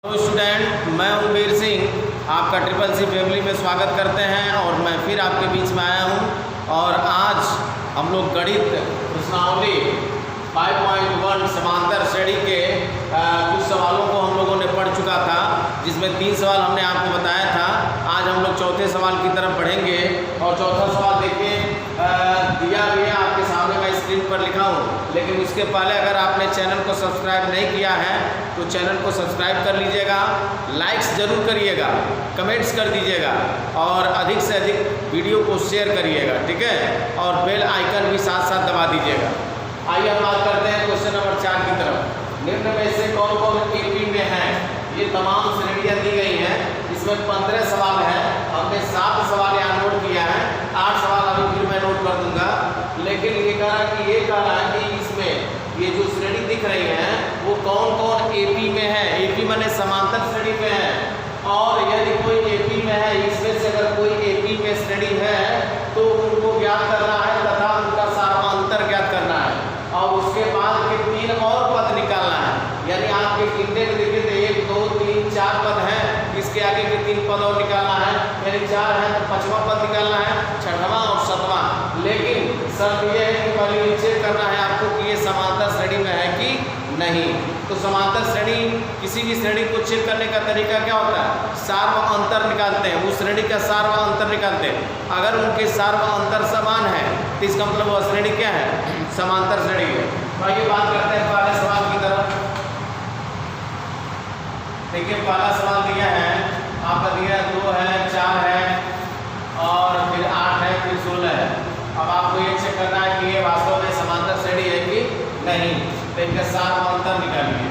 Hello student, मैं हूं वीर सिंह। आपका ट्रिपल सी फैमिली में स्वागत करते हैं और मैं फिर आपके बीच में आया हूं। और आज हम लोग गणित प्रश्नावली 5.1 समांतर श्रेणी के कुछ सवालों को हम लोगों ने पढ़ चुका था, जिसमें 3 सवाल हमने आपको बताया था। आज हम लोग चौथे सवाल की तरफ बढ़ेंगे और चौथा सवाल देखिए दिया गया आपके सामने, मैं स्क्रीन पर लिखा हूँ। लेकिन उसके पहले अगर आपने चैनल को सब्सक्राइब नहीं किया है तो चैनल को सब्सक्राइब कर लीजिएगा, लाइक्स ज़रूर करिएगा, कमेंट्स कर दीजिएगा और अधिक से अधिक वीडियो को शेयर करिएगा, ठीक है। और बेल आइकन भी साथ साथ दबा दीजिएगा। आइए हम बात करते हैं क्वेश्चन नंबर 4 की तरफ। निम्न में से कौन कौन एपी में है? ये तमाम श्रेणियाँ दी गई हैं। इसमें 15 सवाल हैं। हमने 7 सवाल यहाँ नोट किया है, 8 सवाल अभी फिर मैं नोट कर दूंगा। लेकिन ये कह रहा है कि इसमें ये जो श्रेणी दिख रही है वो कौन कौन एपी में है। एपी माने समांतर श्रेणी में है। और यदि कोई एपी में है, इसमें से अगर कोई एपी में श्रेणी है तो उनको ज्ञात करना है तथा उनका सार्वअंतर ज्ञात करना है। और उसके बाद के 3 और पद निकालना है। यानी आपके गिनते में देखिए तो 1 2 3 4 पद हैं, इसके आगे के 3 पद और निकालना है। यानी 4 है तो 5वां पद निकालना है, 6वां और 7वां। लेकिन शर्त यह है कि पहले ये चेक करना है आपको कि ये समांतर श्रेणी में है कि नहीं। तो समांतर श्रेणी, किसी भी श्रेणी को चेक करने का तरीका क्या होता है? सार्वअंतर निकालते हैं, उस श्रेणी का सार्वअंतर निकालते हैं। अगर उनके सार्वअंतर समान है तो इसका मतलब वह श्रेणी क्या है? समांतर श्रेणी है। तो आइए बात करते हैं पहले सवाल की तरफ। देखिए पहला सवाल दिया है आपका, दिया 2 है, 4 है और फिर 8 है, फिर 16 है। अब आपको ये चेक करना है कि ये वास्तव में समांतर श्रेणी है कि नहीं। तो इनका सार्वअंतर निकालिए।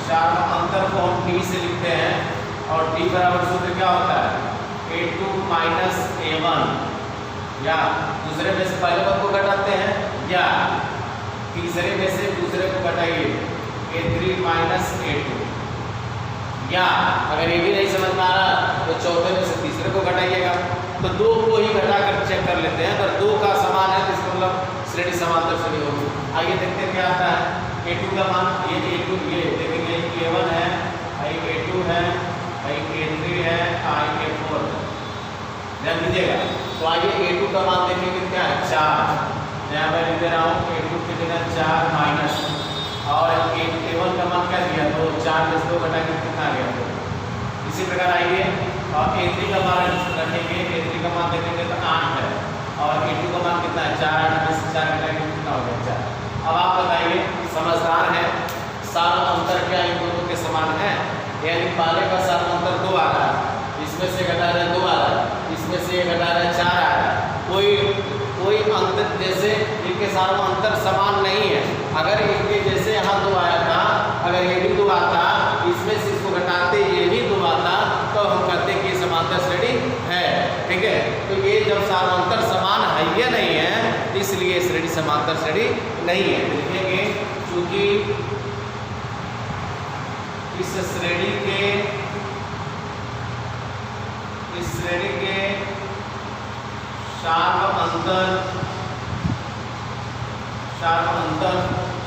सार्वअंतर को हम टी से लिखते हैं और टी बराबर सूत्र क्या होता है? a2 minus a1। या दूसरे में से पहले पद को घटाते हैं या तीसरे में से दूसरे को घटाइए, a3 माइनस a2। या अगर ये भी नहीं समझ में आ रहा तो चौथे में से तीसरे को घटाइएगा। तो 2 को ही घटाकर चेक कर लेते हैं। अगर 2 का समान है तो इसका मतलब श्रेणी समांतर श्रेणी होगी। आइए देखते हैं क्या आता है। a2 का मान, ये a2 ये देखेंगे a1 है, a2 है, a3 है, a4 है। ध्यान दीजिएगा। तो आइए a2 का मान देखेंगे क्या है? 4। यहाँ मैं लिख दे रहा हूँ a2 की जगह 4 माइनस, और a1 का मान क्या दिया? तो 4 में से 2 घटा के कितना आ गया? 2। इसी प्रकार आइए और a3 का मान रखेंगे। a3 का मान देखेंगे तो 8 है और a2 का मान कितना है? 4। 8 में से 4 घटा के कितना हो गया? 4। अब आप बताइए, समझदार है, सार्वअंतर क्या इन दोनों के समान है? यानी पहले का सार्वअंतर 2 आ रहा है, इसमें से घटा रहे 2 आ रहा है, इसमें से ये घटा रहे 4 आ रहा है। कोई अंतर, जैसे इनके सार्वअंतर समान नहीं है। अगर इनके जैसे यहाँ 2 आया था, अगर ये भी 2 आता, इसमें से इसको घटाते ये भी 2 आता, तो हम कहते हैं कि समांतर श्रेणी है, ठीक है। तो ये जब सार्वअंतर समान है या नहीं है, इसलिए श्रेणी समांतर श्रेणी नहीं है। देखेंगे क्योंकि इस श्रेणी के सार्वअंतर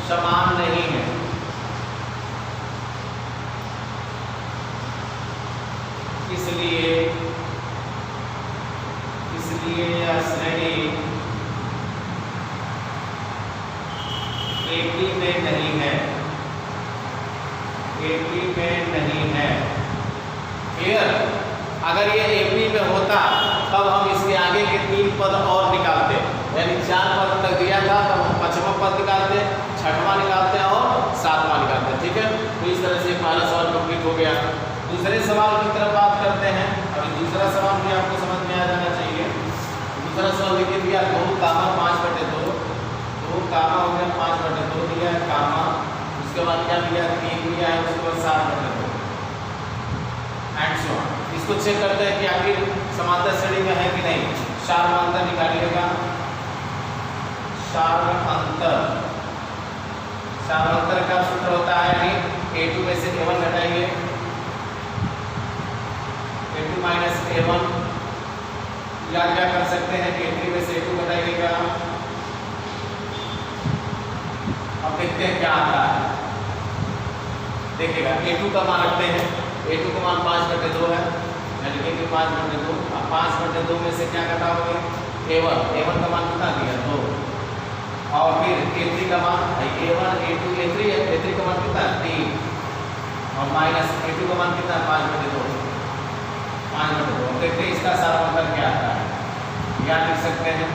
समान नहीं है, इसलिए यह श्रेणी एपी में नहीं है। एपी में नहीं है। क्लियर? अगर ये एपी में होता तब हम इसके आगे के 3 पद और निकालते। यानी 4 पद तक दिया था तब हम 5वां पद निकालते, 6वां निकालते और 7वां निकालते, ठीक है। तो इस तरह से पहला सवाल कंप्लीट हो गया। दूसरे सवाल की तरफ बात करते हैं। अभी दूसरा सवाल भी आपको समझ में आ जाना चाहिए। दूसरा सवाल देखिए दिया 2 कामा 5/2, 2 कामा हो गया 5/2 दिया है कामा, उसके बाद क्या दिया? 3 दिया है, उसके बाद 7/2 एंड सो ऑन। इसको चेक करते हैं कि आखिर समांतर श्रेणी में है कि नहीं। सार्वअंतर निकालिएगा। सार्वअंतर का सूत्र होता है, यानी a2 में से a1 घटाएंगे, a2 माइनस a1, या क्या कर सकते हैं? a3 में से a2 घटाइएगा। अब देखते हैं क्या आता है। देखिएगा A2 का मान रखते हैं, A2 का मान 5/2 है, मैं लिखेंगे 5/2। अब 5/2 में से क्या घटाओगे A1 का मान कितना दिया 2, और फिर A3 का मान A1 A2 A3 है, A3 का मान कितना 3, और माइनस A2 का मान कितना 5/2। देखते हैं इसका सारांश क्या आता है, याद लिख सकते हैं।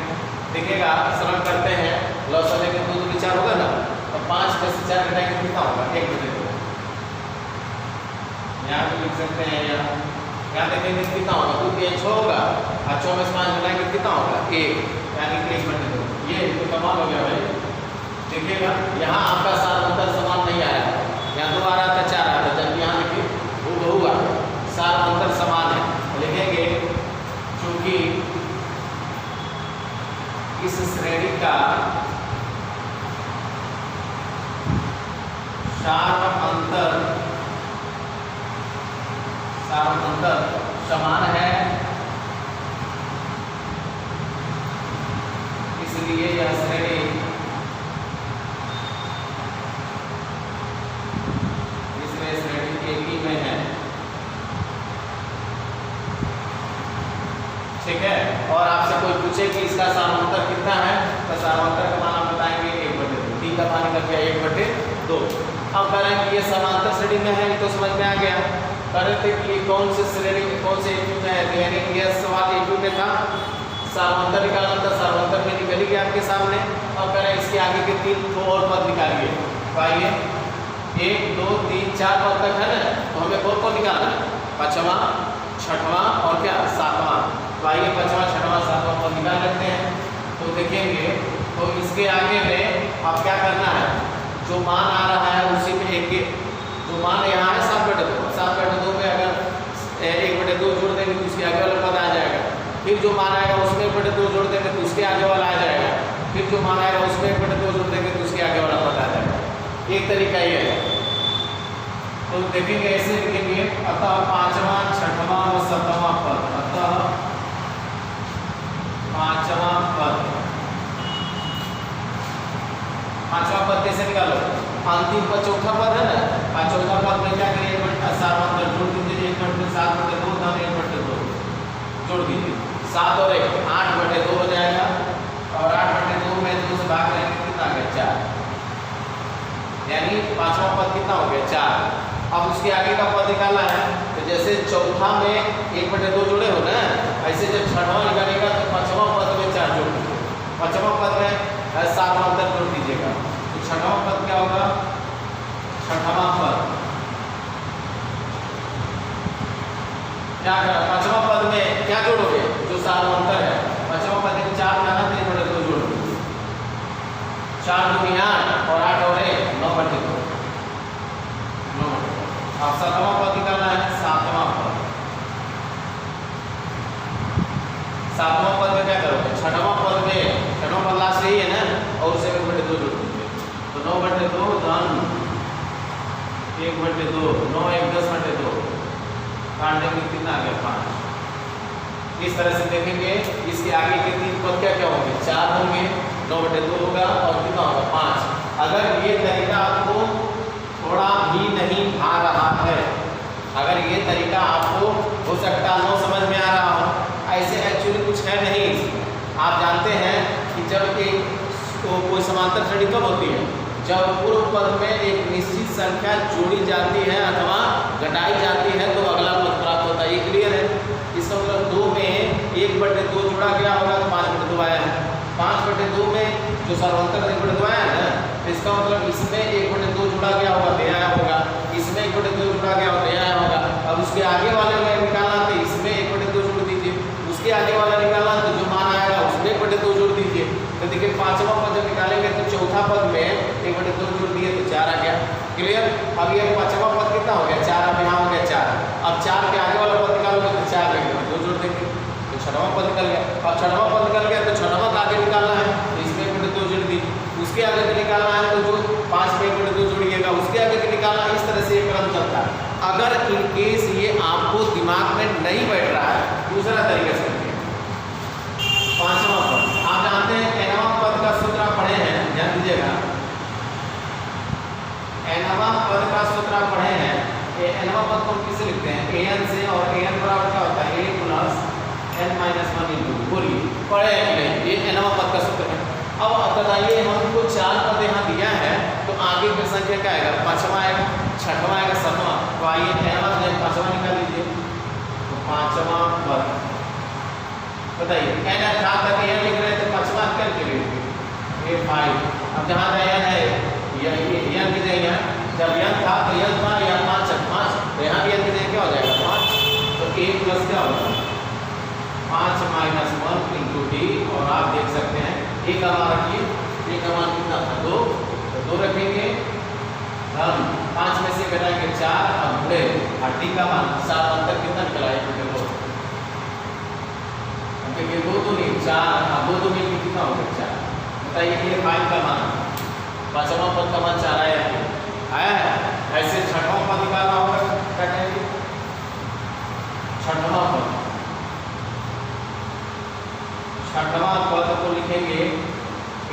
देखिएगा सरल करते हैं, लॉस लेके 2 तो विचार होगा ना, तो 5 में से 4 घटाएंगे कितना होगा 1/2। यहाँ पे लिख सकते हैं, यहाँ देखेंगे कितना होगा 2 के 6 होगा, और 6 में से 5 घटाएंगे कितना होगा 1, यानी कि 1/2। ये तो कमाल हो गया भाई। देखिएगा यहाँ आपका सारांश समान नहीं आ रहा है, यहाँ 2 आ रहा था 4 आ रहा था, जबकि यहाँ देखिए वो होगा सारांश समान है। लिखेंगे क्योंकि इस श्रेणी का सारांश समान है, इसलिए यह श्रेणी एक ही में है। ठीक है, और आपसे कोई पूछे कि इसका सारांश कितना है, तो सारांश का मान आप बताएंगे 1/2। डी का मान निकल गया 1/2। अब कह रहे हैं कि ये समांतर श्रेणी में है, तो समझ में आ गया। कह रहे थे कि कौन से श्रेणी में कौन से A2 में है, तो यानी कि यह सवाल A2 में था, सारांश निकालना था, सारांश में निकल गया आपके सामने। अब कह रहे हैं इसके आगे के 3 और पद निकालिए। तो आइए 1 2 3 4 पद तक है ना, तो हमें कौन निकालना है 5वां 6वां और क्या 7वां। तो आइए 5वां 6वां 7वां पद निकाल लेते हैं। तो देखेंगे तो इसके आगे में अब क्या करना है, जो मान आ रहा है उसी में एक जो मान यहाँ है 7/2, 7/2 में अगर 1/2 जोड़ देंगे तो उसके आगे वाला पद आ जाएगा। फिर जो मान आएगा उसमें 1/2 जोड़ देंगे तो उसके आगे वाला आ जाएगा। फिर जो मान आएगा उसमें 1/2 जोड़ देंगे तो उसके आगे वाला पद आ जाएगा। एक तरीका ये है। तो देखेंगे ऐसे लिखेंगे, अतः 5वां 6वां और 7वां पद, अतः 5वां पद 5वां पद कैसे निकालो, अंतिम पद चौथा पद है ना, और चौथा पद में क्या करिए 7 जोड़ दीजिए, 1/7/2 धन 1/2 जोड़ दीजिए, 7 और 1 8/2 हो जाएगा, और 8/2 में 2 से भाग करेंगे कितना आ गया 4, यानी 5वां पद कितना हो गया 4। अब उसके आगे का पद निकालना है, तो जैसे चौथा में 1/2 जोड़े हो ना, ऐसे जब 6वां निकालेगा तो 5वां पद में 4 जोड़ दीजिए, 5वां पद में 7वां तक जोड़ दीजिएगा, तो 6वां पद क्या होगा 6वां पद क्या 5वां पद में क्या जोड़ोगे, जो सारांतर है 5वां पद में 4 का ना 1/2 जोड़ दो, 4 दूनी 8 और 8 और 1 9/2। अब 7वां पद निकालना है, 7वां पद 7वां पद में क्या करोगे 6वां पद में 6वां पद लास्ट यही है ना, और उसे 1/2 जोड़ दीजिए, तो 9/2 धन 1/2 9 1 10/2 काटने में कितना आ गया 5। इस तरह से देखेंगे इसके आगे के 3 पद क्या क्या होंगे 4 होंगे, 9/2 होगा और कितना होगा 5। अगर ये तरीका आपको थोड़ा भी नहीं आ रहा है, अगर ये तरीका आपको हो सकता है समझ में आ रहा हो, ऐसे एक्चुअली कुछ है नहीं। आप जानते हैं कि जब एक कोई समांतर श्रेणी कब होती है, जब पूर्व पद में एक निश्चित संख्या जोड़ी जाती है अथवा घटाई जाती है तो अगला पद प्राप्त होता है। ये क्लियर है। इसका मतलब 2 में 1/2 जोड़ा गया होगा तो 5/2 आया है, 5/2 में जो सर्वांतर 1/2 आया है ना, इसका मतलब इसमें 1/2 जोड़ा गया होगा तो आया होगा, इसमें 1/2 जोड़ा गया होगा तो आया होगा। अब उसके आगे वाले में निकालना तो इसमें 1/2 जोड़ दीजिए, उसके आगे वाला निकालना तो जो मान आएगा उसमें 1/2 जोड़ दीजिए। तो देखिए 5वां पद जब निकालेंगे तो चौथा पद में 1/2 जोड़ दिए तो 4 आ गया। क्लियर। अब ये 5वां पद कितना हो गया 4, अब यहाँ हो गया 4। अब 4 के आगे वाला पद निकालोगे तो 4 लगेगा, 2 जोड़ देंगे तो 6वां पद निकल गया। अब 6वां पद निकल गया तो 6वां का आगे निकालना है तो इसमें 1/2 जोड़ दी, उसके आगे के निकालना है तो जो 5 में 1/2 जोड़िएगा, उसके आगे के निकालना। इस तरह से ये क्रम चलता है। अगर इन केस ये आपको दिमाग में नहीं बैठ रहा है, दूसरा तरीका से 5वां पद आप जानते हैं, nवां पद का सूत्र आप पढ़े हैं, ध्यान दीजिएगा। nवां पद का सूत्र आप पढ़े हैं से लिखते हैं an से, और an बराबर क्या होता है a plus n minus 1 into. बोलिए पढ़े हैं कि नहीं? ये nवां पद का सूत्र है। अब बताइए हमको 4 पद यहाँ दिया है तो आगे की संख्या क्या आएगा? 5वां आएगा, 6वां आएगा, 7वां। तो आइए nवां से 5वां निकाल लीजिए। तो 5वां पद बताइए n था तक n लिख रहे थे, 5वां क्या लिखेंगे? a 5। अब जहाँ का n है ये n की जगह यहाँ जब n था तो n था या 5 तो यहाँ भी n की जगह क्या हो जाएगा? 5। तो a प्लस क्या होगा? 5 माइनस 1 इंटू डी। और आप देख सकते हैं a का मान रखिए, a का मान कितना था? 2। तो 2 रखेंगे, हम 5 में से घटाएंगे 4 और गुणे, और डी का मान 7 अंतर कितना निकला? 1/2। देखिए 2 तो नहीं 4, अब 2 तो मिलकर कितना होगा? 4। बताइए कि 5 का मान, 5वां पद का मान 4 आया है, आया है। ऐसे 6वां पद निकालना होगा, क्या करेंगे? 6वां पद, 6वां पद को लिखेंगे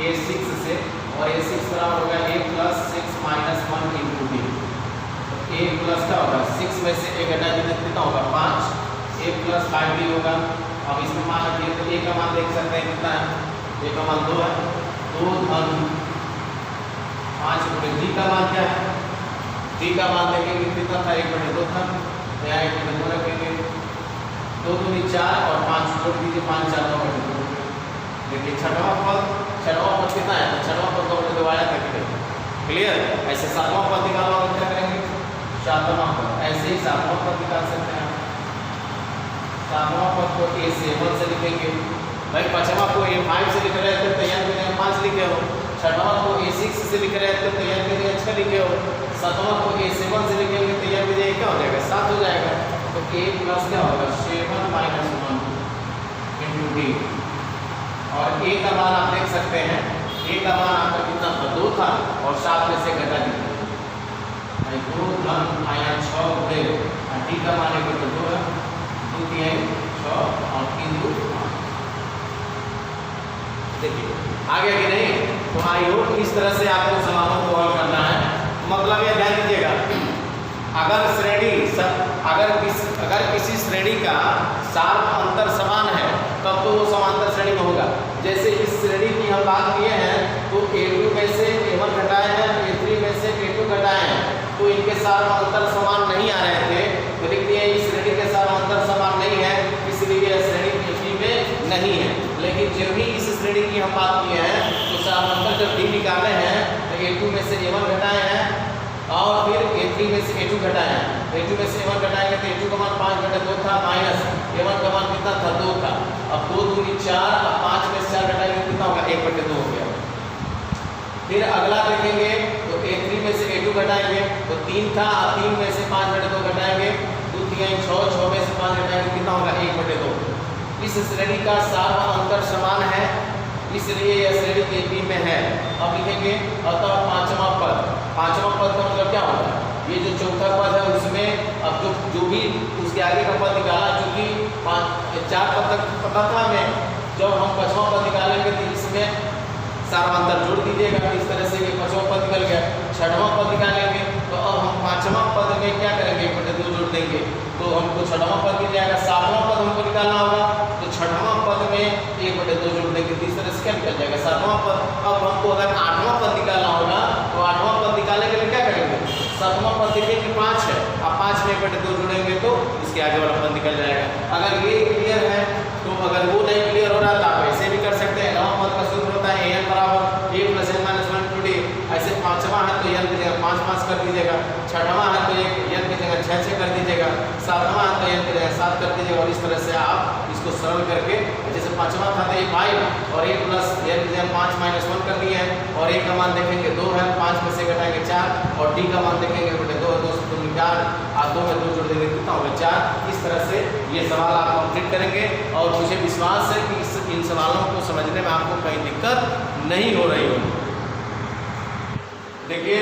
a6 से, और a6 बराबर होगा a plus 6 minus 1 into D. तो a प्लस क्या होगा? 6 में से a घटा देंगे कितना होगा? 5। a प्लस 5 भी होगा। अब इसमें मान रखिए तो a का मान देख सकते हैं कितना है? a का मान 2 है। 2 धन 5 गुणे d का मान क्या है? d का मान देखेंगे कितना था? 1/2 था। यहाँ 1/2 रखेंगे, 2 दूनी 4 और 5 जोड़ दीजिए, 5 4 9/2। देखिए 6वां पद कितना है? तो 6वां पद का 1/2 आया था कि नहीं? क्लियर? ऐसे 7वां पद निकालना होगा, क्या करेंगे? 7वां पद, ऐसे ही 7वां पद निकाल सकते हैं। 7वां पद को a7 से लिखेंगे। भाई 5वां को a5 से लिख रहे थे तो यहाँ पे 5 लिखे हो। 6वां को a6 से लिख रहे थे तो यहाँ पे 6 लिखे हो। 7वां को a7 से लिखेंगे तो यहाँ पे क्या हो जाएगा? 7 हो जाएगा। तो a प्लस क्या होगा? 7 माइनस 1 इंटू डी। और a का मान आप देख सकते हैं, a का मान आपका कितना था? 2 था, और 7 में से घटा दीजिए 2 धन आया 6 गुणे, और d का मान है 2 है, 2 3 6 और 3 2 5। देखिए आगे कि नहीं? तो आई होप इस तरह से आपको सवालों को हल करना है। मतलब ये ध्यान दीजिएगा, अगर किसी श्रेणी का सार अंतर समान है तब तो वो समांतर श्रेणी में होगा। जैसे इस श्रेणी की हम बात किए हैं तो a2 में से a1 घटाए हैं, a3 में से a2 घटाए हैं, तो इनके सार अंतर समान नहीं आ रहे थे, तो लिख दिए इस श्रेणी के सार अंतर समान नहीं है, इसलिए यह श्रेणी पृथ्वी में नहीं है। लेकिन जब भी इस श्रेणी की हम बात किए हैं तो सार अंतर जब d निकाले हैं तो a2 में से a1 घटाए हैं और फिर a3 में से a2 घटाए हैं। a2 में से a1 घटाएंगे तो a2 का मान 5/2 था, माइनस a1 का मान कितना था? 2 था। अब 2 दूनी 4, अब 5 में से 4 घटाएंगे कितना होगा? 1/2 हो गया। फिर अगला देखेंगे तो a3 में से a2 घटाएंगे तो 3 था, अब 3 में से 5/2 घटाएंगे, 2 3 6, 6 में से 5 घटाएंगे कितना होगा? 1/2। इस श्रेणी का सार अंतर समान है, इसलिए यह श्रेणी A3 में है। अब लिखेंगे अतः 5वां पद का मतलब क्या होता है? ये जो चौथा पद है उसमें अब जो भी उसके आगे का पद निकाला, चूंकि 4 पद तक पता था हमें, जब हम 5वां पद निकालेंगे तो इसमें सारांतर जोड़ दीजिएगा। इस तरह से ये 5वां पद निकल गया। 6वां पद निकालेंगे तो अब हम 5वां पद में क्या करेंगे? 1/2 जोड़ देंगे तो हमको 6वां पद मिल जाएगा। 7वां पद हमको निकालना होगा तो 6वां पद में 1/2 जोड़ देंगे, तो इस तरह से क्या निकल जाएगा? 7वां पद। अब हमको अगर 8वां पद निकालना होगा तो 8वां पद निकालने के लिए क्या करेंगे? 7वां पद देखिए 5 है, अब 5 में 1/2 जोड़ेंगे तो इसके आगे वाला पद निकल जाएगा। अगर ये क्लियर है तो अगर वो नहीं क्लियर हो रहा तो आप ऐसे भी कर सकते हैं। 9वां पद का सूत्र होता है an बराबर a plus n minus 1 to D. ऐसे 5वां है तो n की जगह 5 5 कर दीजिएगा, 6वां है तो n की जगह 6 6 कर दीजिएगा, 7वां है तो n की जगह 7 कर दीजिएगा। और इस तरह से आप इसको सरल करके, जैसे 5वां था तो a5 और a प्लस n की जगह 5 माइनस 1 कर दिए हैं, और a का मान देखेंगे 2 है, 5 में से घटाएंगे 4, और d का मान देखेंगे 2 2 से 2 4, और 2 में 2 जोड़ देंगे कितना होगा? 4। इस तरह से ये सवाल आप कंप्लीट करेंगे और मुझे विश्वास है कि इन सवालों को समझने में आपको कहीं दिक्कत नहीं हो रही होगी। देखिए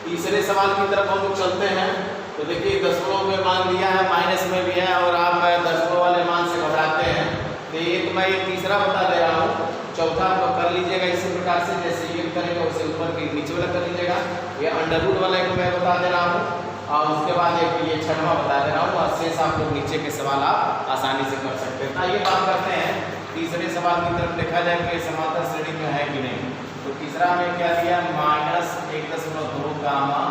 तीसरे सवाल की तरफ हम लोग चलते हैं। तो देखिए दशमलव में मान दिया है, माइनस में भी है, और आप दशमलव वाले मान से घबराते हैं तो एक मैं ये तीसरा बता दे रहा हूँ। चौथा आप कर लीजिएगा इसी प्रकार से, जैसे ये करेंगे उसे ऊपर की नीचे वाला कर लीजिएगा। ये अंडर रूट वाला एक मैं बता दे रहा हूँ, और उसके बाद एक ये 6वां बता दे रहा हूँ। शेष आप लोग नीचे के सवाल आप आसानी से कर सकते हैं। आइए बात करते हैं तीसरे सवाल की तरफ, देखा जाए कि समांतर श्रेणी में है कि नहीं। तो तीसरा में क्या दिया, -1.2 कामा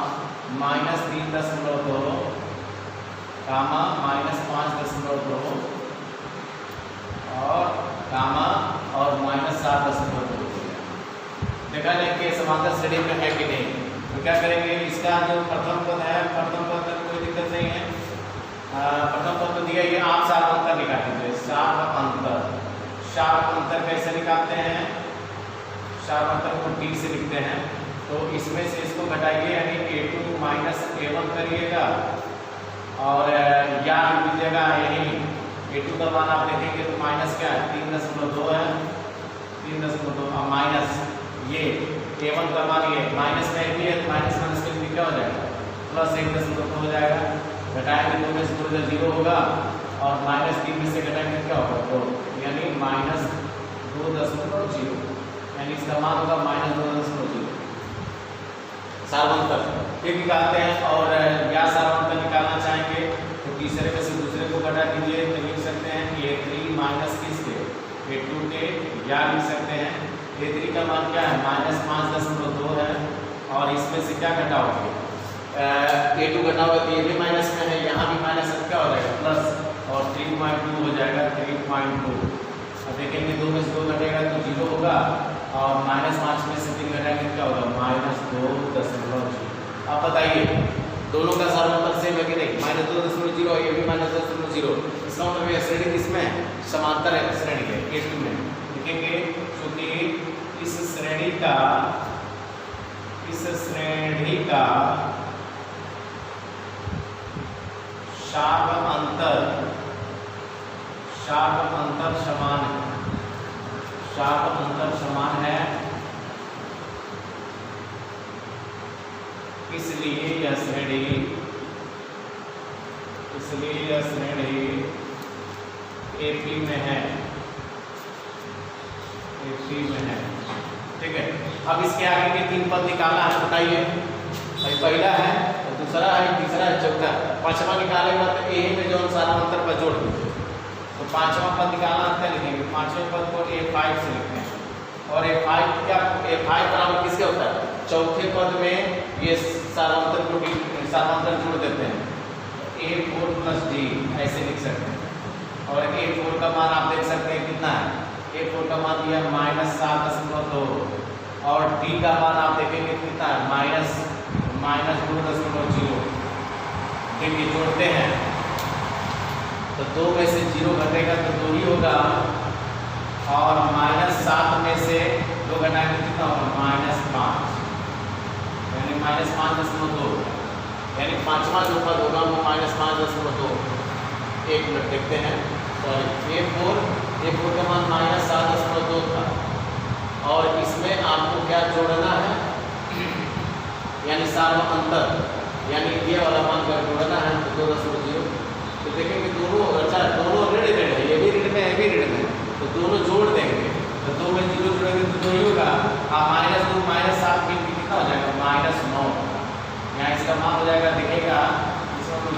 -3.2 कामा -5.2 और कामा और -7.2। देखा जाए कि समांतर श्रेणी में है कि नहीं। तो क्या करेंगे, इसका जो प्रथम पद है, प्रथम पद में कोई दिक्कत नहीं है, प्रथम पद तो दिया, ये आप सार अंतर निकाल दीजिए। सार अंतर कैसे निकालते हैं, सार अंतर को टी से लिखते हैं। तो इसमें से इसको घटाइए, यानी a2 - a1 करिएगा और या लीजिएगा, यही a2 का मान आप देखेंगे तो माइनस क्या है, 3.2 है, 3.2 माइनस ये a1 का मान, ये माइनस में भी है तो माइनस माइनस के लिए क्या हो जाएगा, +1.2 हो जाएगा। घटाएंगे 2 में से 2 0 होगा और -3 में से घटाएंगे क्या होगा, 2, यानी -2.0, यानी इसका मान होगा -2.0 सारवंतर। ये निकालते हैं और या सारवंतर निकालना चाहेंगे तो तीसरे में से दूसरे को घटा दीजिए, तो लिख सकते हैं a3 माइनस किसके, a2 के, या लिख सकते हैं a3 का मान क्या है, -5.2 है और इसमें से क्या घटाओगे, a2 घटाओगे तो ये भी माइनस में है, यहाँ भी माइनस है, क्या हो जाएगा प्लस और 3.2 हो जाएगा, 3.2। अब देखेंगे 2 में से 2 घटेगा तो 0 होगा और -5 में से 3 घटाएंगे क्या होगा, -2.0। आप बताइए दोनों का सारवंतर सेम है कि नहीं, -2.0, ये भी -2.0। इसका मतलब ये श्रेणी किसमें है, समांतर है श्रेणी है, a2 में लिखेंगे, क्योंकि इस श्रेणी का शार्प अंतर समान है, शार्प अंतर समान है, इसलिए यह श्रेणी AP में है, AP में है। ठीक है, अब इसके आगे के 3 पद निकालना है, बताइए। पहला है, दूसरा है, तीसरा है, चौथा, पांचवा निकाले बाद ए में जो सारवंतर पर जोड़ दीजिए। तो पांचवा पद निकालना क्या लिखेंगे, पांचवें पद को A5 से लिखते हैं और A5 क्या, A5 बराबर किसके होता है, चौथे पद में ये सारवंतर जोड़ देते हैं, A4 + D ऐसे लिख सकते हैं। और A4 का मान आप देख सकते हैं कितना है, A4 का मान दिया -7.2 और D का मान आप देखेंगे कितना है, -2.0। देखिए जोड़ते हैं तो 2 में से 0 घटेगा तो 2 ही होगा और -7 में से 2 घटाएंगे कितना होगा, -5, यानी -5.2, यानी पांचवा जो पद होगा वो -5.2। एक मिनट देखते हैं, सॉरी, A4 का मान -7.2 था और इसमें आपको क्या जोड़ना है, यानी सारवंतर, यानी ये वाला मान का जोड़ना है तो 2.0। तो देखेंगे दोनों, अच्छा दोनों ऋण है, ये भी ऋण में है, भी ऋण में, तो दोनों जोड़ देंगे तो 2 में 0 जोड़ेंगे तो 2 ही होगा। -2 -7 में कितना हो जाएगा, -9। यहाँ इसका मान हो जाएगा, दिखेगा इसमें तो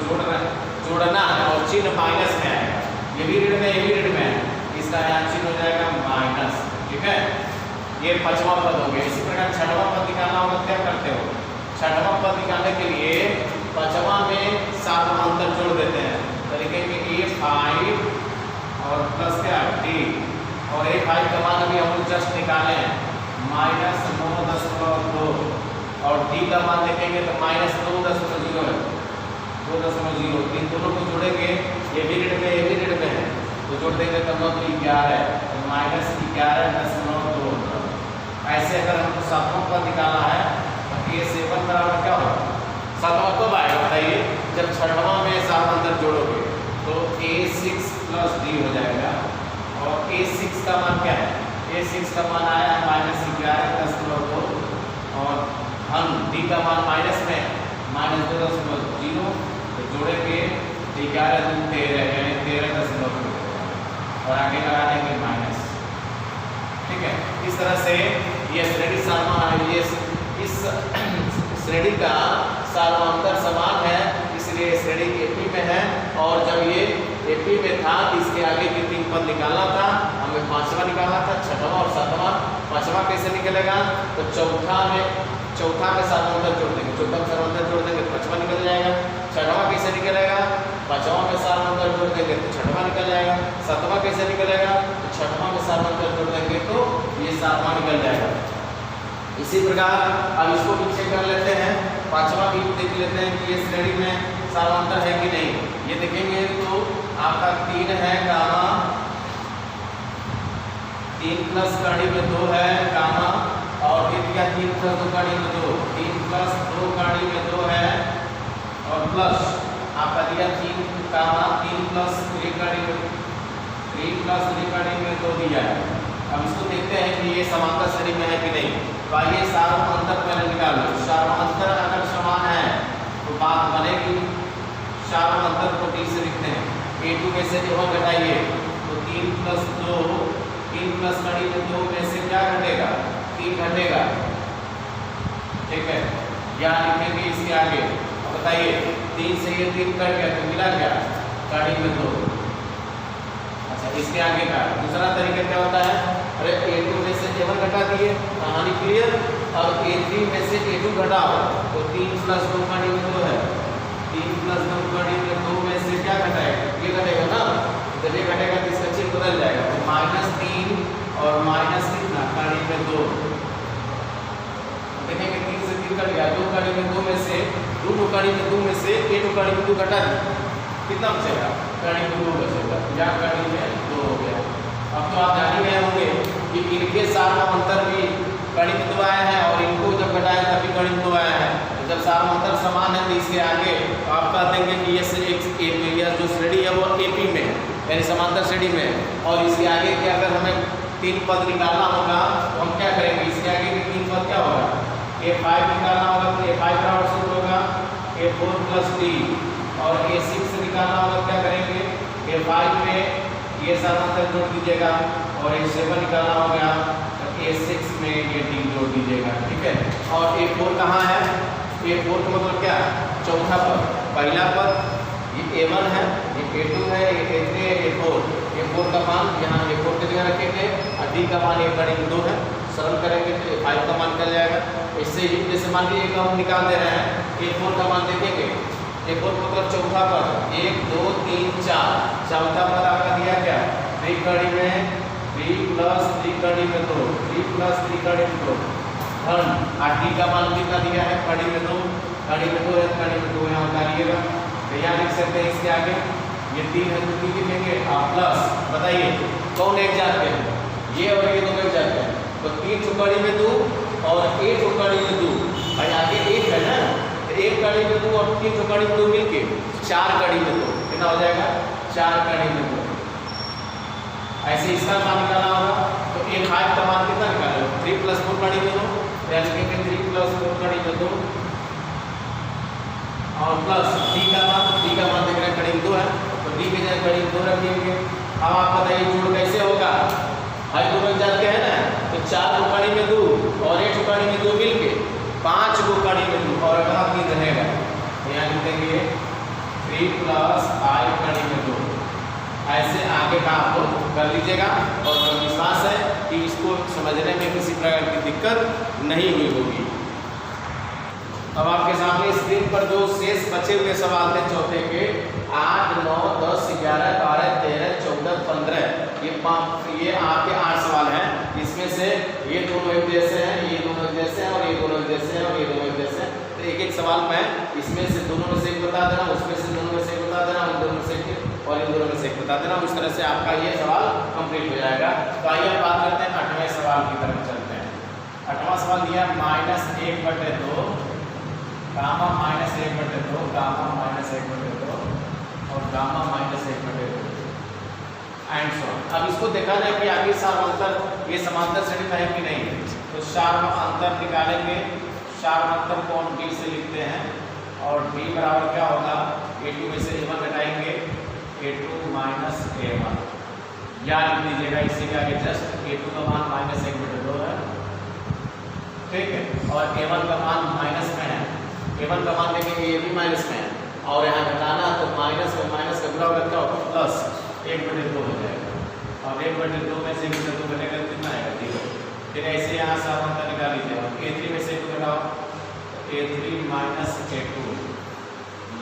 जोड़ना है और चिन्ह माइनस में आएगा, ये भी ऋण में, ये भी ऋण में है, इसका यहाँ चिन्ह हो जाएगा माइनस। ठीक है, ये पांचवा पद हो गया। इसी प्रकार छठवां पद निकालना होगा, क्या करते हो, छठवां पद निकालने के लिए पांचवा में सारवंतर जोड़ देते हैं, तो लिखेंगे A5 और प्लस क्या D, और A5 का मान अभी हम लोग जस्ट निकाले हैं -9.2 और D का मान देखेंगे तो -2.0 है, 2.0। इन दोनों को जोड़ेंगे, ये भी ऋण में, ये भी ऋण में है, तो जोड़ देंगे तो 11 है, -11.2। ऐसे अगर हमको सातवां पद निकालना है तो A7 बराबर क्या होगा, सातवां कब आएगा बताइए, जब छठवां में सारवंतर जोड़ोगे तो A6 + D हो जाएगा और A6 का मान क्या है, A6 का मान आया है -11.2 और हम D का मान माइनस में -2.0, तो जोड़ेंगे 11 × 13 यानी 13.2 और आगे लगा देंगे माइनस। ठीक है, इस तरह से ये श्रेणी इस श्रेणी का सारवंतर समान है, इसलिए श्रेणी AP में है और जब कैसे निकलेगा? तो चौथा के साथ अंतर जोड़ देंगे, चौथा के साथ अंतर जोड़ देंगे तो पांचवा निकल जाएगा। छठवां कैसे निकलेगा? पांचवा के साथ अंतर जोड़ देंगे तो छठवां निकल जाएगा। सातवां कैसे निकलेगा? तो छठवां के साथ अंतर जोड़ देंगे तो ये सातवां निकल जाएगा। इसी प्रकार अब इसको भी चेक कर लेते हैं, पांचवा भी देख लेते हैं कि ये श्रेणी में सामांतर है कि नहीं। ये देखेंगे तो आपका 3 है गामा, 3 प्लस कड़ी में 2 है गामा, और फिर क्या 3 प्लस 2 कड़ी में 2, 3 प्लस 2 कड़ी में 2 है, और प्लस आपका दिया 3 गामा, 3 प्लस 3 कड़ी में 2 दिया है। अब इसको देखते हैं कि ये समांतर श्रेणी में है कि नहीं। तो आइए सार्वअंतर पहले निकाल लो। सार्वअंतर अगर समान है तो बात बनेगी। सार्वअंतर को डी से लिखते हैं, a2 में से A1 घटाइए तो 3 प्लस 2, 3 प्लस कड़ी में 2 में से क्या घटेगा? 3 घटेगा, ठीक है। यहाँ लिखेंगे इसके आगे। अब बताइए 3 से ये 3 कट गया तो मिला क्या? कड़ी में 2। अच्छा, इसके आगे का दूसरा तरीका क्या होता है? अरे A2 में से A1 घटा दिए, कहानी क्लियर। और A3 में से A2 घटाओ तो 3 प्लस 2 कड़ी में 2 है, 3 प्लस 2 कड़ी में 2 में से क्या घटाएगा? ये घटेगा ना। जब ये घटेगा तो इसका चिन्ह बदल जाएगा, तो -3 और माइनस कितना? कड़ी में 2। देखेंगे 3 से 3 कट गया, 2 कड़ी में 2 में से 2 कड़ी में 2 में से A2 कड़ी में 2 घटा दी, कितना बचेगा? कड़ी में 2 बचेगा, या कड़ी में 2 हो गया। अब तो आप जान ही गए होंगे कि इनके सार्वअंतर भी कड़ी में 2 आया है, और इनको जब घटाया तभी कड़ी में 2 आया है। तो जब सार्वअंतर समान है तो इसके आगे आप कह देंगे कि ये जो श्रेणी है वो AP में है, यानी समांतर श्रेणी में है। और इसके आगे के अगर हमें 3 पद निकालना होगा तो हम क्या करेंगे? इसके आगे के 3 पद क्या होगा? A5 निकालना होगा तो A5 का आउटपुट होगा A4 प्लस D, और A6 से निकालना होगा क्या करेंगे? A5 में ये समांतर जोड़ दीजिएगा, और A7 निकालना होगा तो A6 में ये D जोड़ दीजिएगा, ठीक है। और A4 कहाँ है? A4 का मतलब क्या? चौथा पद, पहला पद ये A1 है, ये A2 है, ये A3 है, A4। A4 का मान यहाँ A4 की जगह रखेंगे, और D का मान 1 कड़ी में 2 है, सरल करेंगे तो A5 का मान निकल जाएगा। इससे जैसे मान लीजिए हम निकाल दे रहे हैं, A4 का मान देखेंगे, A4 मतलब चौथा पद 1 2 3 4, चौथा पद आपका दिया क्या? 3 कड़ी में 3 प्लस 3 कड़ी में 2, 3 प्लस 3 कड़ी में 2 धन, और D का मान कितना दिया है? कड़ी में 2, कड़ी में 2 है, कड़ी में 2 यहाँ उतारिएगा तो यहाँ लिख सकते हैं। इसके आगे ये 3 है तो 3 लिखेंगे, और प्लस बताइए कौन एक जाते हैं? ये और ये दोनों एक जाते हैं, तो 3 कड़ी में 2 और 1 कड़ी में 2, भाई आगे 1 है ना, तो 1 कड़ी में 2 और 3 कड़ी में 2 मिलके 4 कड़ी में 2, कितना हो जाएगा? 4 कड़ी में 2। ऐसे इसका मान निकालना होगा तो A5 का मान कितना निकालेगा? 3 प्लस 4 कड़ी में 2, तो लिखेंगे 3 प्लस 4 कड़ी में 2, और प्लस D का मान देख रहे हैं कड़ी में 2 है, तो D की जगह कड़ी में 2 रखेंगे। अब आप बताइए जोड़ कैसे होगा? हर दो बन जाते हैं ना, तो 4 को कड़ी में 2 और 1 को कड़ी में 2 मिलके 5 को कड़ी में 2, और अगला 3 रहेगा, तो यहाँ लिखेंगे 3 प्लस 5 कड़ी में 2। ऐसे आगे का आप कर लीजिएगा, और विश्वास है कि इसको समझने में किसी प्रकार की दिक्कत नहीं हुई होगी। अब आपके सामने स्क्रीन पर जो शेष बचे हुए सवाल थे चौथे के 8, 9, 10, 11, 12, 13, 14, 15, ये आपके 8 सवाल हैं। इसमें से ये दोनों एक जैसे हैं, ये दोनों एक जैसे हैं, और ये दोनों एक जैसे हैं, और ये दोनों एक जैसे हैं। तो एक एक सवाल मैं इसमें से दोनों में से एक बता देना, उसमें से दोनों में से एक बता देना, इन दोनों में से एक और इन दोनों में से एक बता देना। उस तरह से आपका ये सवाल कंप्लीट हो जाएगा। तो आइए बात करते हैं 8वें सवाल की तरफ चलते हैं। 8वां सवाल दिया -1/2 गामा -1/2 गामा -1/2 और गामा -1/2 एंड सो। अब इसको दिखाना है कि आगे सार्वअंतर ये समांतर श्रेणी में है कि नहीं। तो सार्वअंतर निकालेंगे, सार्वअंतर को हम D से लिखते हैं, और D बराबर क्या होगा? A2 में से A1 घटाएंगे, A2 माइनस A1, या लिख लीजिएगा इसी के आगे जस्ट A2 का मान -1/2 है, ठीक है, और A1 का मान माइनस में है। A1 का मान देखेंगे ये भी माइनस में है, और यहाँ घटाना तो माइनस में माइनस का गुणा करता होगा प्लस 1/2 हो जाएगा, और 1/2 में से 1/2 घटेगा कितना आएगा? 0। फिर ऐसे यहाँ समांतर निकाल लीजिए। A3 में से A2 घटाओ, A3 माइनस A2,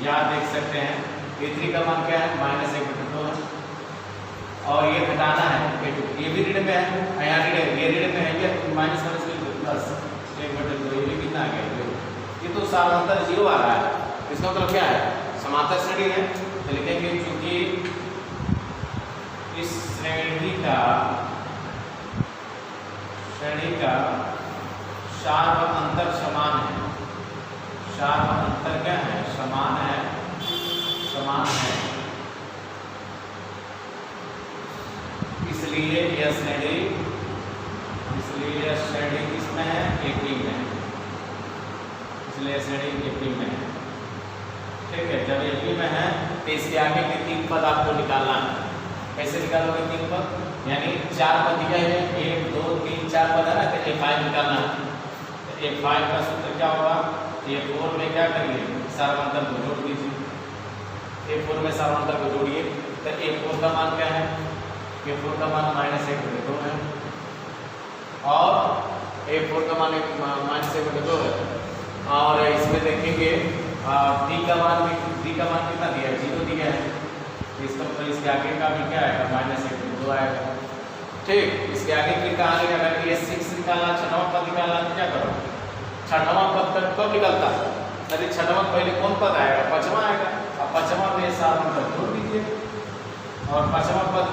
यहाँ देख सकते हैं A3 का मान क्या है, -1/2 है, और ये घटाना है A2, ये भी ऋण में है, यहाँ ऋण, ये ऋण में है, ये माइनस प्लस 1/2, ये भी कितना आ गया, ये तो समांतर 0 आ रहा है। इसका मतलब क्या है, समांतर श्रेणी है, तो लिखेंगे क्योंकि इस श्रेणी का शार्प अंतर समान है, शार्प अंतर क्या है, समान है, समान है, इसलिए यह श्रेणी किसमें है, AP में, इसलिए श्रेणी AP में है। ठीक है, जब AP में है तो इसके आगे के 3 पद आपको निकालना है। कैसे निकालोगे 3 पद, यानी 4 पद दिया है, 1 2 3 4 पद है ना, तो A5 निकालना है। तो A5 का सूत्र क्या होगा, A4 में क्या करिए, सार्वंतर को जोड़ दीजिए, A4 में सार्वंतर को जोड़िए, तो A4 का मान क्या है, A4 का मान -1/2 है, और A4 का मान -1/2 है, और इसमें देखेंगे D का मान कितना दिया है, 0 दिया है, इसका मतलब इसके आगे का भी क्या आएगा, -1/2 आएगा। ठीक, इसके आगे फिर कहाँ आएगा, अगर ये 6 निकालना, 6वां पद निकालना, तो क्या करो, 6वां पद तक कब निकलता है, अरे 6वां पहले कौन पद आएगा, 5वां आएगा, अब 5वां में सार्वंतर जोड़ दीजिए, और 5वां पद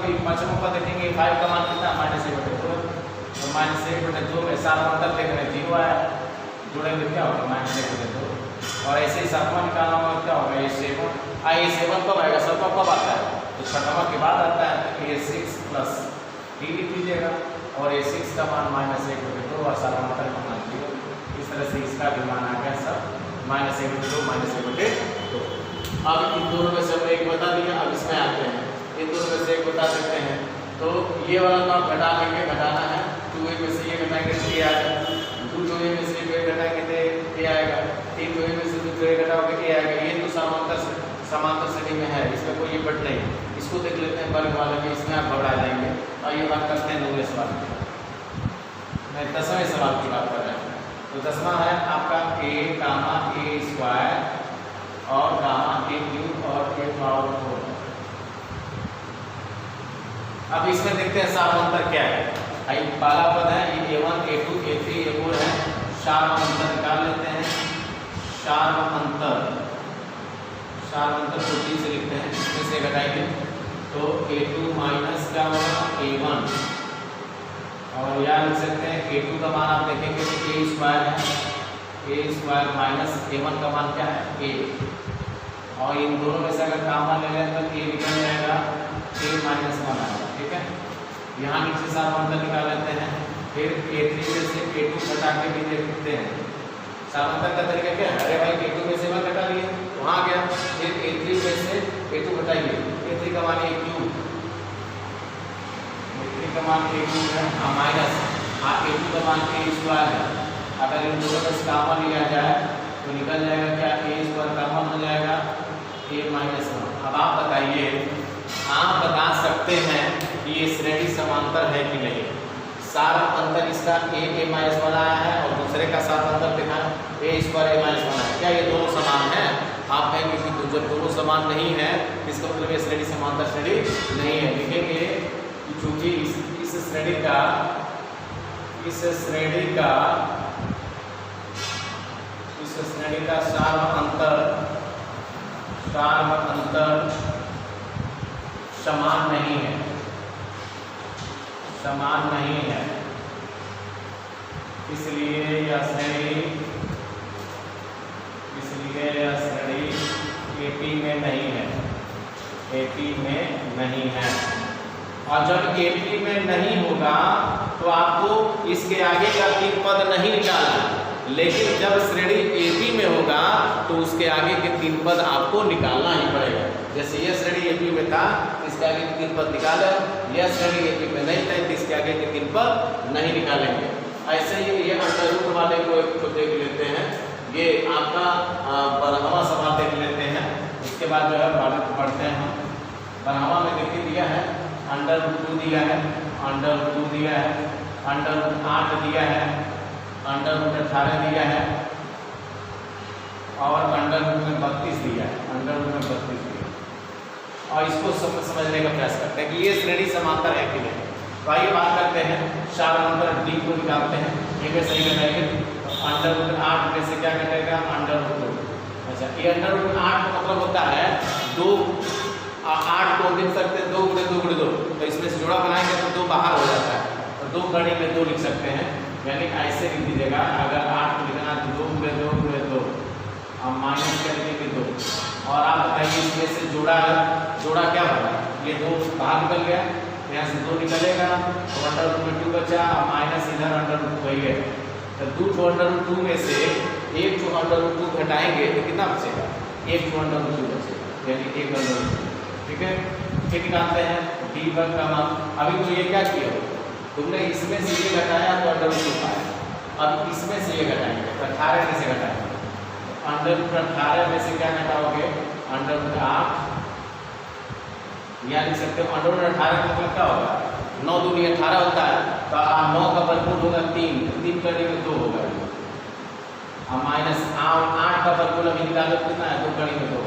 देखेंगे 5 का मान कितना, -1/2, तो -1/2 में सार्वंतर देख रहे 0 आया, जोड़ेंगे क्या होगा, -1/2, और ऐसे ही 7वां निकालना होगा, क्या होगा, ये 7 कब आएगा, 7वां कब आता है, तो 6वां के बाद आता है, तो ये 6 प्लस D लिख लीजिएगा, और ये 6 का मान -1/2 और सार्वंतर का मान 0, इस तरह से इसका भी मान आ गया सब -1/2। अब इन दोनों में से हम एक बता दिया, अब इसमें आते हैं, इन दोनों में से एक बता सकते हैं, तो ये वाला तो आप घटा लेंगे, घटाना है, 2A में से ये घटाएंगे तो ये आएगा, 2A में से 2A घटाएंगे तो ये आएगा, 3A में से 2A घटाओगे ये आएगा, ये तो समांतर श्रेणी में है, इसमें कोई बट नहीं। इसको देख लेते हैं वर्ग वाले के, इसमें आप घबरा जाएंगे। आइए बात करते हैं 9वें सवाल की, मैं 10वें सवाल की बात कर रहा हूँ। तो 10वां है आपका A, A² और A³ और A⁴। अब इसमें देखते हैं सार्वंतर क्या है। आई पहला पद है ये A1 A2 A3 A4 है, सार्वंतर निकाल लेते हैं। सार्वंतर को D से लिखते हैं, इसमें से घटाएंगे तो A2 माइनस क्या होगा A1, और यहाँ लिख सकते हैं A2 का मान आप देखेंगे तो A² है, A² माइनस A1 का मान क्या है A, और इन दोनों में से अगर कॉमन ले लें तो A निकल जाएगा, A-1 आएगा। ठीक है, यहाँ नीचे सार्वंतर निकाल लेते हैं, फिर A3 में से A2 घटा के भी देखते हैं। सार्वंतर का तरीका क्या है, अरे भाई A2 में से 1 घटा लिए, वहाँ गया, फिर A3 में से A2 घटाइए, A3 का मान A³ का मान A2 है, माइनस A2 का मान A² है। अगर इन दोनों में से कॉमन लिया जाए तो निकल जाएगा क्या, A² कॉमन हो जाएगा A-1। अब आप बताइए, आप बता सकते हैं कि ये श्रेणी समांतर है कि नहीं। सार्व अंतर इसका A-1 आया है और दूसरे का सार्व अंतर देखा A² A-1 है, क्या ये दोनों समान है? आप कहेंगे कि जब दोनों समान नहीं है इसका मतलब ये श्रेणी समांतर श्रेणी नहीं है। लिखेंगे चूंकि इस श्रेणी का सार्व अंतर समान नहीं है, इसलिए यह श्रेणी AP में नहीं है। और जब AP में नहीं होगा तो आपको इसके आगे का 3 पद नहीं निकालना, लेकिन जब श्रेणी AP में होगा तो उसके आगे के 3 पद आपको निकालना ही पड़ेगा। जैसे यह श्रेणी AP में था, इसके आगे के 3 पद निकाले, यह श्रेणी AP में नहीं था तो इसके आगे के 3 पद नहीं निकालेंगे। ऐसे ही ये अंडर रूट वाले को एक तो देख लेते हैं, ये आपका 12वां सवाल देख लेते हैं, उसके बाद जो है पढ़ते हैं हम। 12वां में देखिए दिया है अंडर रूट 2 दिया है, अंडर रूट 8 दिया है, अंडर रूट 18 दिया है और अंडर रूट में 32 दिया है, अंडर रूट में 32 दिया है। और इसको समझने का प्रयास करते हैं कि ये श्रेणी समांतर है कि नहीं। तो आइए बात करते हैं, समांतर डी को निकालते हैं, ये में सही घटाएंगे तो अंडर रूट 8 में से क्या घटेगा, अंडर रूट 2। अच्छा, ये अंडर रूट 8 का मतलब होता है 2, 8 को लिख सकते हैं 2 गुणे 2 गुणे 2, तो इसमें से जोड़ा बनाएंगे तो 2 बाहर हो जाता है, तो 2 कड़ी में 2 लिख सकते हैं, यानी ऐसे लिख दीजिएगा। अगर 8 को लिखना है तो 2 गुणे 2 गुणे 2 और माइनस कर देंगे 2। और आप बताइए इसमें से जोड़ा क्या बना, ये 2 बाहर निकल गया, यहाँ से 2 निकलेगा तो अंडर रूट में 2 बचा, माइनस इधर अंडर रूट 2 है, तो 2 अंडर रूट 2 में से 1 अंडर रूट 2 घटाएंगे तो कितना बचेगा, 1 अंडर रूट 2 बचेगा, यानी 1 अंडर रूट 2। ठीक है, फिर निकालते हैं डी वर्ग का मान। अभी तो ये क्या किया, तुमने इसमें से ये घटाया तो अंडर रूट 2 पाया, अब इसमें से ये घटाएंगे तो 18 में से घटाएंगे, अंडर रूट 18 में से क्या घटाओगे, अंडर रूट 8, या लिख सकते हो अंडर रूट 18 का मतलब क्या होगा, 9 दूनी 18 होता है, तो 9 का वर्गमूल होगा 3, 3 कड़ी में 2 होगा, और माइनस 8 का वर्गमूल अभी निकालो कितना है, 2 कड़ी में 2,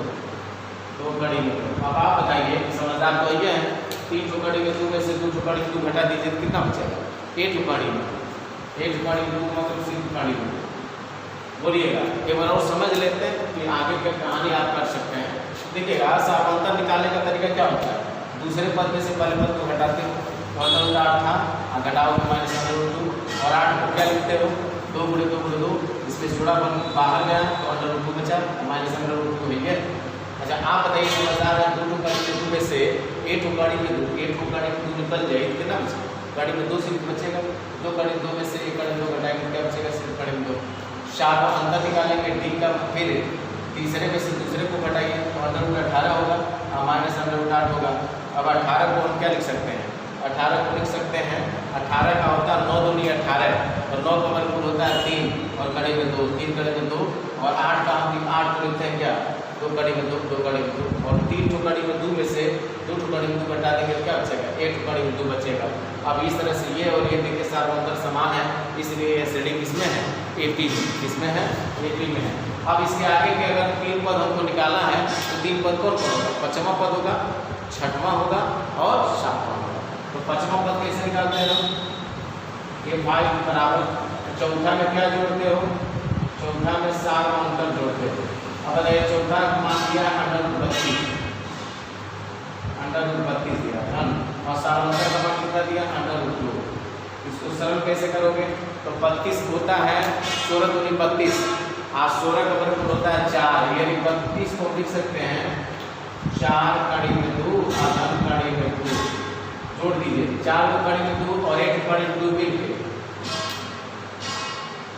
2 कड़ी में 2। अब आप बताइए, समझदार तो ये है, 3 कड़ी में 2 में से 2 कड़ी में 2 घटा दीजिए तो कितना बचेगा, 1 कड़ी में 2 मतलब 3 कड़ी में। बोलिएगा, एक बार और समझ लेते हैं कि आगे की कहानी आप कर सकते हैं। देखिएगा, समांतर निकालने का तरीका क्या होता है, दूसरे पद में से पहले पद को घटाते हो, तो अंडर रूट 8 था, घटाओ तो माइनस अंडर रूट 2, और 8 को क्या लिखते हो, 2 गुणे 2 गुणे 2, इसमें जोड़ा बाहर गया तो अंडर रूट 2 बचा, माइनस अंडर रूट 2 है। अच्छा, आप बताइए समझदार है, 2 कड़ी में 2 में से 1 कड़ी में 2, 1 कड़ी में 2 निकल जाए तो कितना बचेगा, कड़ी में 2 से बचेगा, 2 कड़ी में 2 में से 1 कड़ी में 2 घटाएंगे क्या बचेगा, सिर्फ कड़ी में 2। 4 का अंतर निकालेंगे डी का, फिर तीसरे में से दूसरे को घटाइए तो अंडर रूट 18 होगा और माइनस अंडर रूट 8 होगा। अब 18 को हम क्या लिख सकते हैं, 18 को लिख सकते हैं, 18 का होता है 9 दूनी 18 और 9 का वर्गमूल होता है 3 और कड़ी में 2, 3 कड़ी में 2, और 8 का हम 8 को लिखते हैं क्या, 2 कड़ी में 2, 2 कड़ी में 2, और 3 कड़ी में 2 में से 2 कड़ी में 2 घटा देंगे तो क्या बचेगा, 1 कड़ी में 2 बचेगा। अब इस तरह से ये और ये देखिए समांतर समान है, इसलिए ये श्रेणी किसमें है, AP में, किसमें है, AP में है। अब इसके आगे के अगर 3 पद हमको निकालना है तो 3 पद कौन कौन होगा, 5वां पद होगा, 6वां होगा और 7वां होगा। तो 5वां पद कैसे निकालते हैं हम, ये 5 बराबर, चौथा में क्या जोड़ते हो, चौथा में 7 अंतर जोड़ते हो। अब बताइए चौथा मान दिया अंडर रूट 32, अंडर रूट 32 दिया है, और 7 अंतर का मान कितना दिया, अंडर रूट 2। इसको सरल कैसे करोगे, तो 32 होता है 16 दूनी 32, आज 16 का वर्गमूल होता है 4, यानी 32 को लिख सकते हैं 4 कड़ी में 2 और 9 कड़ी में 2, जोड़ दीजिए 4 को कड़ी में 2 और 1 कड़ी में 2 मिल के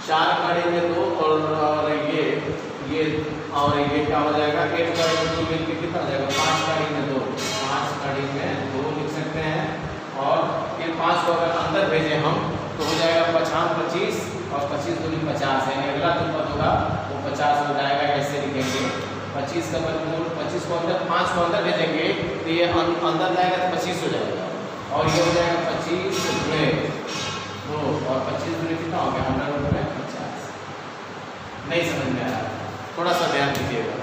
4 कड़ी में 2 और ये क्या हो जाएगा, 1 कड़ी में 2 मिल के कितना हो जाएगा, 5 कड़ी में 2, 5 कड़ी में 2 लिख सकते हैं। और फिर 5 को अगर अंदर भेजें हम तो हो जाएगा 55 25 और 25 दूनी 50, यानी अगला जो पद होगा वो 50 हो जाएगा। ऐसे लिखेंगे 25 का वर्गमूल, 25 को अंदर 5 को अंदर भेजेंगे तो ये अंदर जाएगा तो 25 हो जाएगा, और ये हो जाएगा 25 गुणे 2 और 25 गुणे कितना हो गया, अंडर रूट में 50। नहीं समझ में आया, थोड़ा सा ध्यान दीजिएगा।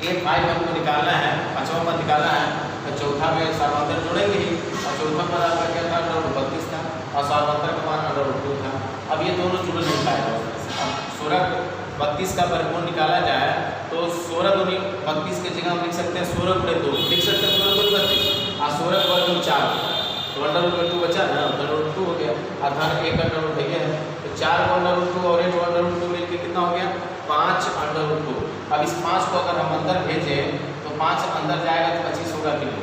ये 5 हमको निकालना है, 5वां पद निकालना है, तो चौथा में समांतर जोड़ेंगे ही, और चौथा पद आपका क्या था, अंडर रूट 32 था, और समांतर का मान अंडर रूट 2 था। अब ये दोनों जुड़ नहीं पाएगा। अब 16 32 का वर्गमूल निकाला जाए तो 16 दूनी 32 की जगह हम लिख सकते हैं 16 गुणे 2, लिख सकते हैं 16 दूनी 32 और 16 का वर्गमूल 4, तो अंडर रूट 2 बचा ना, अंडर रूट 2 हो गया, आधार 1 अंडर रूट है, तो 4 को अंडर रूट 2 और 1 अंडर रूट 2 मिलकर कितना हो गया, 5 अंडर रूट 2। अब इस 5 को अगर हम अंदर भेजें तो 5 अंदर जाएगा तो 25 होगा कि नहीं,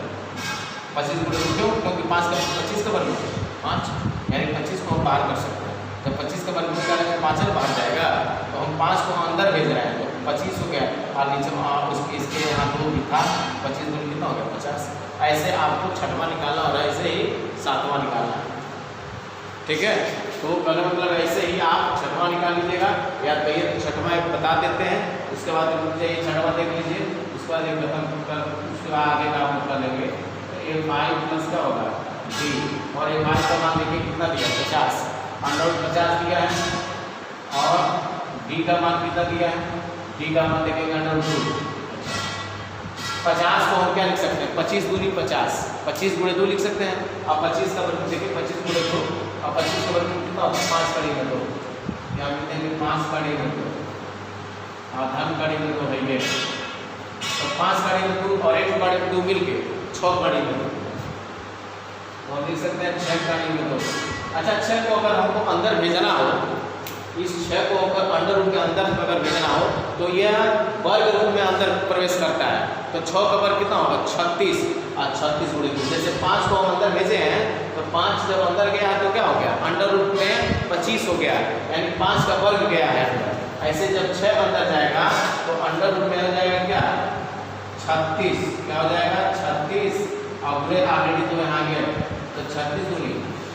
25 गुणे 2, क्यों, क्योंकि 5 का 25 का वर्गमूल 5, यानी 25 को हम बाहर कर सकते हैं। जब 25 का वर्गमूल निकालेंगे 5 बाहर जाएगा, तो हम 5 को अंदर भेज रहे हैं तो 25 हो गया, और नीचे इसके यहाँ 2 भी था, 25 दूनी कितना हो गया 50। ऐसे आपको 6वां निकालना हो रहा है, ऐसे ही 7वां निकालना है, ठीक है। तो पहले मतलब ऐसे ही आप 6वां निकाल लीजिएगा, या कहिए तो 6वां एक बता देते हैं, उसके बाद ये 6वां देख लीजिए, उसके बाद एक खत्म कर, उसके बाद आगे का हम कर लेंगे। तो ये 5 प्लस क्या होगा डी, और एक y का मान देखिए कितना दिया 50, √50 दिया है, और d का मान कितना दिया है, d का मान देखेंगे √2। 50 को हम क्या लिख सकते हैं, 25 दूनी 50, 25 गुणे 2 लिख सकते हैं। अब 25 का वर्ग देखिए 25 गुणे 2, अब 25 का वर्ग कितना होगा 5 का ऋण 2, या लिखेंगे 5 का ऋण 2, धन का ऋण 2 है ये, तो 5 का ऋण 2 और 1 का ऋण 2 मिलके 6 का ऋण 2, तो लिख सकते हैं 6 का ऋण 2। अच्छा, 6 को अगर हमको अंदर भेजना हो, इस 6 को अगर अंडर रूट के अंदर अगर भेजना हो तो यह वर्ग रूप में अंदर प्रवेश करता है, तो 6 का वर्ग कितना होगा 36, और 36 गुणे 2, जैसे 5 को हम अंदर भेजे हैं तो 5 जब अंदर गया है तो क्या हो गया, अंडर रूट में 25 हो गया, यानी 5 का वर्ग गया है अंदर। ऐसे जब 6 अंदर जाएगा तो अंडर रूट में आ जाएगा क्या 36, क्या हो जाएगा 36, और ऑलरेडी तो यहाँ गया तो 36 दूनी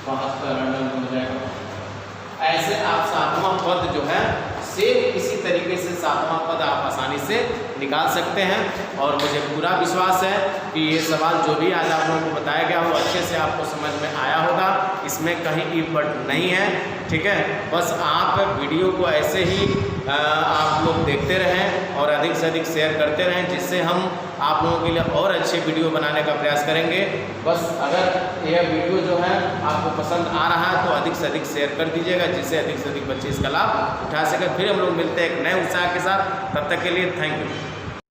72 अंडर रूट हो जाएगा। ऐसे आप सातवां पद जो है सेम इसी तरीके से सातवां पद आप आसानी से निकाल सकते हैं, और मुझे पूरा विश्वास है कि ये सवाल जो भी आज आप लोगों को बताया गया वो अच्छे से आपको समझ में आया होगा, इसमें कहीं इफ बट नहीं है, ठीक है। बस आप वीडियो को ऐसे ही आप लोग देखते रहें और अधिक से अधिक शेयर करते रहें, जिससे हम आप लोगों के लिए और अच्छे वीडियो बनाने का प्रयास करेंगे। बस अगर यह वीडियो जो है आपको पसंद आ रहा है तो अधिक से अधिक शेयर कर दीजिएगा, जिससे अधिक से अधिक बच्चे इसका लाभ उठा सकें। फिर हम लोग मिलते हैं एक नए उत्साह के साथ, तब तक के लिए थैंक यू।